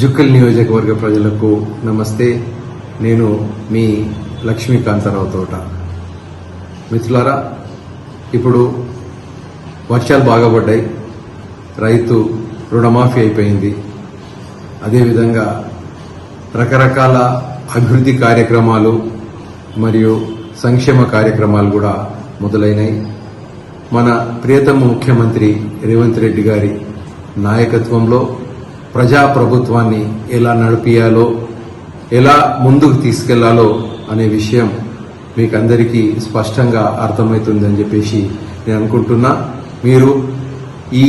జుక్కల్ నియోజకవర్గ ప్రజలకు నమస్తే. నేను మీ లక్ష్మీకాంతారావు తోట. మిత్రులారా, ఇప్పుడు వర్షాలు బాగా పడ్డాయి, రైతు రుణమాఫీ అయిపోయింది. అదేవిధంగా రకరకాల అభివృద్ధి కార్యక్రమాలు మరియు సంక్షేమ కార్యక్రమాలు కూడా మొదలైనాయి. మన ప్రియతమ ముఖ్యమంత్రి రేవంత్ రెడ్డి గారి నాయకత్వంలో ప్రజాప్రభుత్వాన్ని ఎలా నడిపియాలో, ఎలా ముందుకు తీసుకెళ్లాలో అనే విషయం మీకందరికీ స్పష్టంగా అర్థమవుతుందని చెప్పేసి నేను అనుకుంటున్నా. మీరు ఈ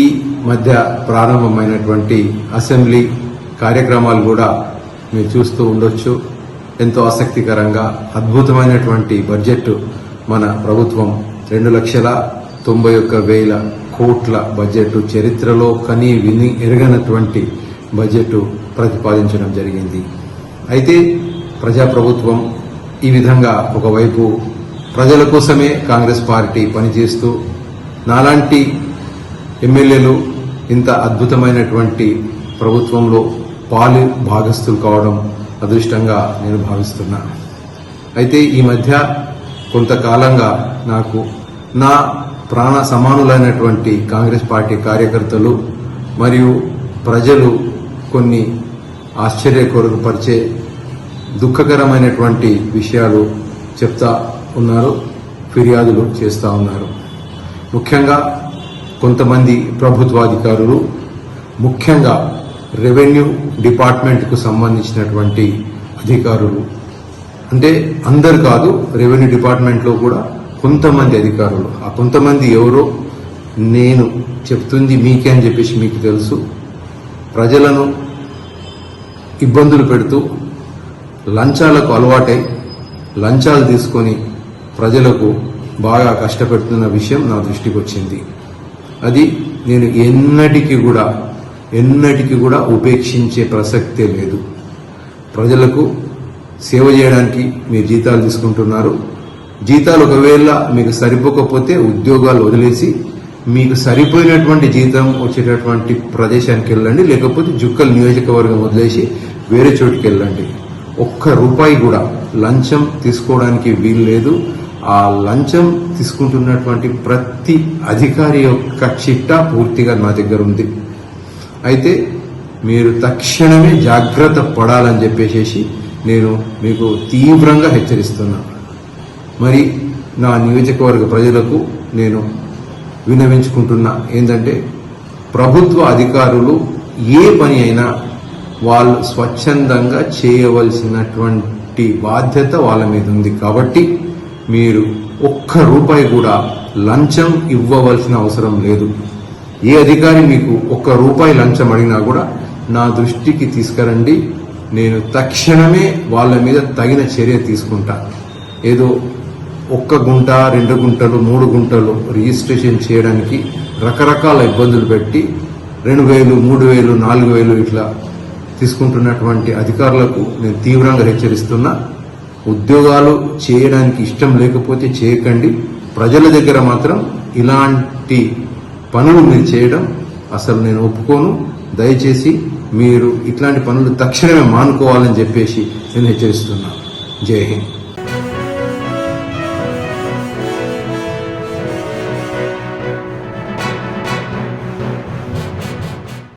మధ్య ప్రారంభమైనటువంటి అసెంబ్లీ కార్యక్రమాలు కూడా మీరు చూస్తూ ఉండొచ్చు. ఎంతో ఆసక్తికరంగా అద్భుతమైనటువంటి బడ్జెట్ మన ప్రభుత్వం 2,91,000 కోట్ల బడ్జెట్, చరిత్రలో కని విని ఎరగనటువంటి బడ్జెట్ ప్రతిపాదించడం జరిగింది. అయితే ప్రజాప్రభుత్వం ఈ విధంగా ఒకవైపు ప్రజల కోసమే కాంగ్రెస్ పార్టీ పనిచేస్తూ, నాలాంటి ఎమ్మెల్యేలు ఇంత అద్భుతమైనటువంటి ప్రభుత్వంలో పాలు భాగస్తులు కావడం అదృష్టంగా నేను భావిస్తున్నా. అయితే ఈ మధ్య కొంతకాలంగా నాకు నా ప్రాణ సమానులైనటువంటి కాంగ్రెస్ పార్టీ కార్యకర్తలు మరియు ప్రజలు కొన్ని ఆశ్చర్యపరిచే దుఃఖకరమైనటువంటి విషయాలు చెప్తా ఉన్నారు, ఫిర్యాదులు చేస్తూ ఉన్నారు. ముఖ్యంగా కొంతమంది ప్రభుత్వాధికారులు, ముఖ్యంగా రెవెన్యూ డిపార్ట్మెంట్కు సంబంధించినటువంటి అధికారులు, అంటే అందరు కాదు, రెవెన్యూ డిపార్ట్మెంట్లో కూడా కొంతమంది అధికారులు, ఆ కొంతమంది ఎవరో నేను చెప్తుంది మీకే అని చెప్పేసి మీకు తెలుసు, ప్రజలను ఇబ్బందులు పెడుతూ లంచాలకు అలవాటై లంచాలు తీసుకొని ప్రజలకు బాగా కష్టపెడుతున్న విషయం నా దృష్టికి వచ్చింది. అది నేను ఎన్నటికీ కూడా ఉపేక్షించే ప్రసక్తే లేదు. ప్రజలకు సేవ చేయడానికి మీరు జీతాలు తీసుకుంటున్నారు. జీతాలు ఒకవేళ మీకు సరిపోకపోతే ఉద్యోగాలు వదిలేసి మీకు సరిపోయినటువంటి జీతం వచ్చేటటువంటి ప్రదేశానికి వెళ్ళండి, లేకపోతే జుక్కల్ నియోజకవర్గం వదిలేసి వేరే చోటుకి వెళ్ళండి. ₹1 కూడా లంచం తీసుకోవడానికి వీలు లేదు. ఆ లంచం తీసుకుంటున్నటువంటి ప్రతి అధికారి యొక్క చిట్టా పూర్తిగా నా దగ్గర ఉంది. అయితే మీరు తక్షణమే జాగ్రత్త పడాలని చెప్పేసి నేను మీకు తీవ్రంగా హెచ్చరిస్తున్నా. మరి నా నియోజకవర్గ ప్రజలకు నేను విన్నవించుకుంటున్నా ఏంటంటే, ప్రభుత్వ అధికారులు ఏ పని అయినా వాళ్ళు స్వచ్ఛందంగా చేయవలసినటువంటి బాధ్యత వాళ్ళ మీద ఉంది. కాబట్టి మీరు ₹1 కూడా లంచం ఇవ్వవలసిన అవసరం లేదు. ఏ అధికారి మీకు ₹1 లంచం అడిగినా కూడా నా దృష్టికి తీసుకురండి, నేను తక్షణమే వాళ్ళ మీద తగిన చర్య తీసుకుంటా. ఏదో 1 గుంట, 2 గుంటలు, 3 గుంటలు రిజిస్ట్రేషన్ చేయడానికి రకరకాల ఇబ్బందులు పెట్టి 2,000, 3,000, 4,000 ఇట్లా తీసుకుంటున్నటువంటి అధికారులకు నేను తీవ్రంగా హెచ్చరిస్తున్నా. ఉద్యోగాలు చేయడానికి ఇష్టం లేకపోతే చేయకండి. ప్రజల దగ్గర మాత్రం ఇలాంటి పనులు మీరు చేయడం అసలు నేను ఒప్పుకోను. దయచేసి మీరు ఇట్లాంటి పనులు తక్షణమే మానుకోవాలని చెప్పేసి నేను హెచ్చరిస్తున్నా. జై హింద్.